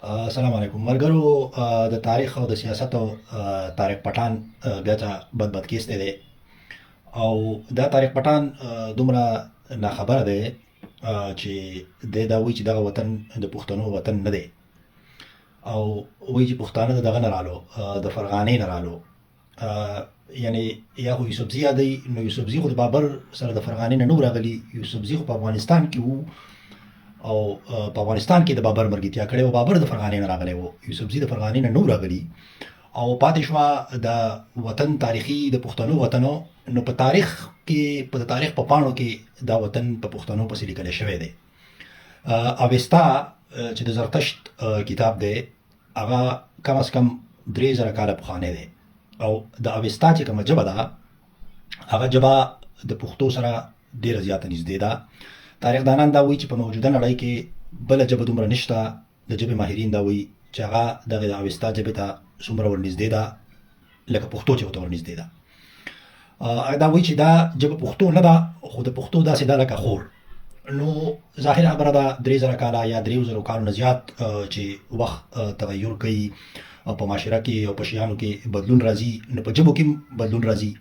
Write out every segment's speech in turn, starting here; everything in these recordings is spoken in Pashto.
السلام علیکم ملګرو. د تاریخ او د سیاست او طارق پټان بیا ته بد کیس دی او دا طارق پټان دومره ناخبره دی چې دا وایي چې دغه وطن د پښتنو وطن نه دی او وایي چې پښتانه د دغه نه رالو، د فرغانې نه رالو. یعنی یا خو یوسفزي یادوي، نو یوسفزي خو د بابر سره د فرغانې نه نو راغلي. یوسفزي خو په افغانستان کې وو او په افغانستان کې د بابر مرګتیا کړې او بابر د فرغانې نه راغلی وو، یوسفزي د فرغانې نه نو راغلي او پاتې شوه د وطن تاریخي د پښتنو وطنو. نو په تاریخ کې په تاریخ په پاڼو کې دا وطن په پښتنو پسې لیکل شوی دی. اوستا چې د زرتشت کتاب دی هغه کم از کم 3000 کاله پخوانی دی او د اوستا چې کومه ژبه ده هغه ژبه د پښتو سره ډېره زیاته نږدې ده. تاریخ دانان دا وایي چې په موجوده نړۍ کې بله ژبه دومره نشته. د ژبې ماهرین دا وایي چې هغه دغه د اوستا ژبې ته څومره ورنږدې ده لکه پښتو چې ورته ورنږدې ده. دا وایي چې دا ژبه پښتو نه ده، خو د پښتو داسې ده لکه خور. نو ظاهره خبره ده 3000 کاله یا 3000 کالو نه زیات چې وخت تغیر کوي او په معاشره کې او په شیانو کې بدلون راځي، نو په ژبو کې بدلون راځي.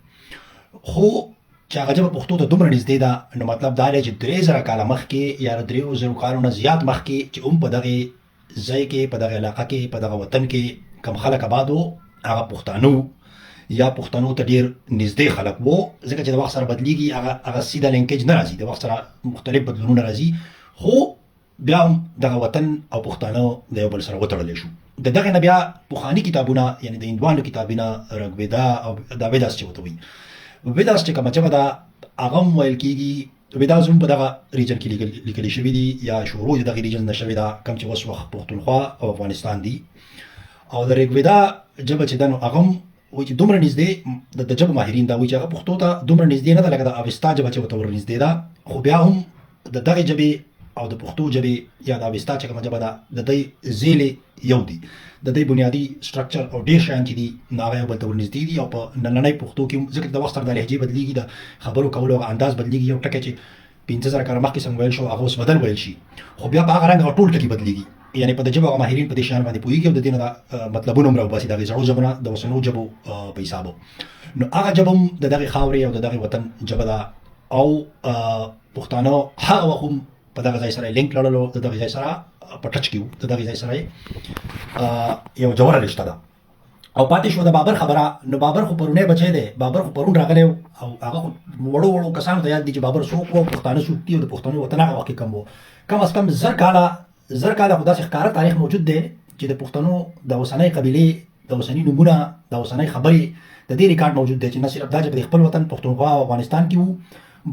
خو چې هغه ژبه پښتو ته دومره نږدې ده، نو مطلب دا دی چې 3000 کاله مخکې یا 3000 کالو نه زیات مخکې چې په دغه ځای کې په دغه علاقه کې په دغه وطن کې کم خلک آباد وو، هغه پښتانه یا پښتنو ته ډیر نږدې خلک وو. ځکه چې د وخت سره بدلیږي، هغه سیده لینکیج نه راځي، د وخت سره مختلف بدلونونه راځي، خو بیا هم دغه وطن او پښتانه د یو بل سره وتړلی شو. د دغه نه بیا پخواني کتابونه یعنی د هندوانو کتابونه رګویدا او دا ویداس چې ورته وایي، ویداس چې کومه ژبه ده هغه هم ویل کېږي. ویداس هم په دغه ریجن کې لیکلي شوي دي یا شروع د دغه ریجن نه شوې ده، کوم چې اوس وخت پښتونخوا او افغانستان دي. او د رګویدا ژبه چې ده نو هغه هم وایي چې دومره نږدې د ژبه ماهرین دا وایي چې هغه پښتو ته دومره نږدې نه ده لکه د اوستا ژبه چې ورته ورنږدې ده، خو بیا هم د دغې ژبې او د پښتو ژبې یا د اوستا چې کومه ژبه ده د دې زیلې یو دي، د دې بنیادي سټرکچر او ډېر شیان چې دي نو هغه یو بل ته ورنږدې دي. او په نننۍ پښتو کې ځکه د وخت سره د لهجې بدلېږي، د خبرو کولو انداز بدلېږي. یو ټکی چې 15000 کاله مخکې څنګه ویل شو هغه اوس بدل ویل شي، خو بیا په هغه رنګ هغه ټول ټکي بدلېږي. یعنی په د ژبه هغه ماهرین په دې شیانو باندې پوهېږي او د دې نه مطلبونه هم راوباسي دغې زړو ژبو نه د اوسنیو ژبو په حسابو. نو هغه ژبه هم د دغې خاورې او د دغې وطن ژبه ده او پښتانه هغه وخت هم په دغه ځای سره لینک لرلو، د دغې ځای سره په ټچ کې وو، د دغې ځای سره یو ژوره رشته ده. او پاتې شو د بابر خبره. نو بابر خو پرونی بچی دی، بابر خو پرون راغلی او هغه خو وړو وړو کسانو ته یاد دي چې بابر څوک و، پښتانه څوک دي او د پښتنو وطن هغه وخت کې کم و. کم از کم 1000 کاله خو داسې ښکاره تاریخ موجود دی چې د پښتنو د اوسنۍ قبیلې د اوسني نومونه د اوسنۍ خبرې د دې ریکارډ موجود دی چې نه صرف دا چې په خپل وطن پښتونخوا او افغانستان کې وو،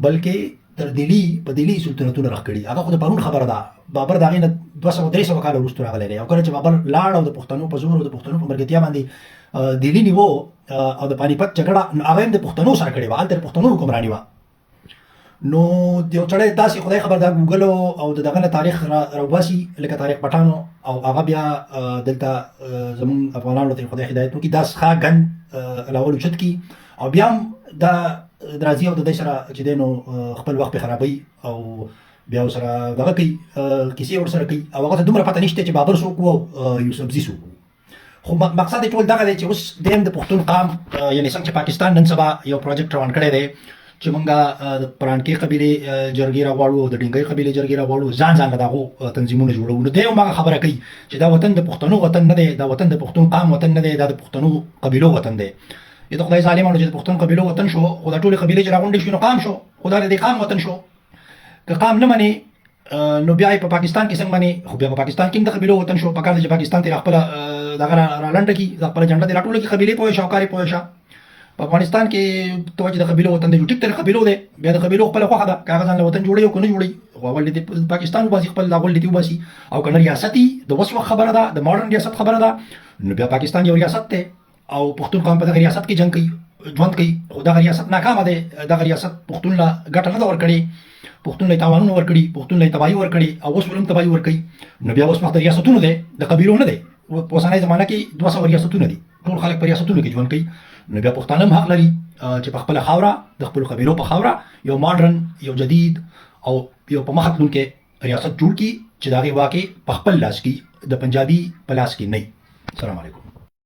بلکې تر دلی په دلی سلطنتونه راخ کړي. هغه خو د پرون خبره ده، بابر د هغې نه 200-300 کاله وروسته راغلی دی. او کله چې بابر لاړ او د پښتنو په زور او د پښتنو په مرګتیا باندې دلی نیو او د پاني پت جګړه، نو هغه هم د پښتنو سره کړې وه، هلته د پښتنو حکمراني وه. نو یو سړی داسې خدای خبر دا ګوګل او د دغه نه تاریخ راوباسي لکه طارق پټانو او هغه بیا دلته زمون افغانانو ته خدای هدایت وکړي دا څښا ګن الاول اوچت کړي او بیا هم دا راځي او د دې سره چې دی نو خپل وخت پرې خرابوي او بیا ورسره دغه کوي، کیسې ورسره کوي. او هغه ته دومره پته نشته چې بابر څوک و او یوسفزي څوک و. خو مقصد یې ټول دغه دی چې اوس د پښتون قام یعنې څنګه چې پاکستان نن سبا یو پروجیکټ روان کړی دی چې مونږه د پرانکې قبیلې جرګې راغواړو او د ډینګۍ قبیلې جرګې راغواړو، ځان له دغو تنظیمونه جوړو. نو دی هم هغه خبره کوي چې دا وطن د پښتنو وطن نه دی، دا وطن د پښتون قام وطن نه دی، دا د پښتنو قبیلو وطن دی. یا د خدای ظالمانو چې د پښتون قبیلو وطن شو، خو دا ټولې قبیلې چې راغونډې شوې نو قام شو، خو دا د دې قام وطن شو. که قام نه مني نو بیا په پاکستان کې څنګه مني، خو بیا په پاکستان کې هم د قبیلو وطن شو. پکار دی چې پاکستان ته خپله دغه رالنډه کړي، د خپله جنډه دې راټوله کړي، قبیلې پوه شه او کارې پوه شه. په افغانستان کې ته چې د قبیلو وطن دی ټیک ته قبیلو دی، بیا د قبیلو خپله خوښه ده که هغه ځان له وطن جوړوي او که نه جوړوي، خو اول دې پاکستان وباسي، خپل اول دې وباسي. او که نه ریاستي د اوس وخت خبره ده، د ماډرن ریاست خبره ده، نو بیا پاکستان یو ریاست دی او پښتون قوم په دغه ریاست کې جنګ کوي، ژوند کوي. خو دغه ریاست ناکامه دی، دغه ریاست پښتون له ګټه نه ده ورکړې، پښتون له تاوانونه ورکړي، پښتون له تباهي ورکړي او اوس ولهم تباهي ورکوي. نو بیا اوس وخت د ریاستونو دی، د قبیلو نه دی. په اوسنۍ زمانه کې 200 ریاستونه دي، ټول خلک په ریاستونو کې ژوند کوي. نو بیا پښتانه هم حق لري چې په خپله خاوره د خپلو قبیلو په خاوره یو ماډرن، یو جدید او یو په مخه تلونکی ریاست جوړ کړي چې د هغې واک په خپل لاس کې د پنجابي په لاس کې نه وي. السلام علیکم.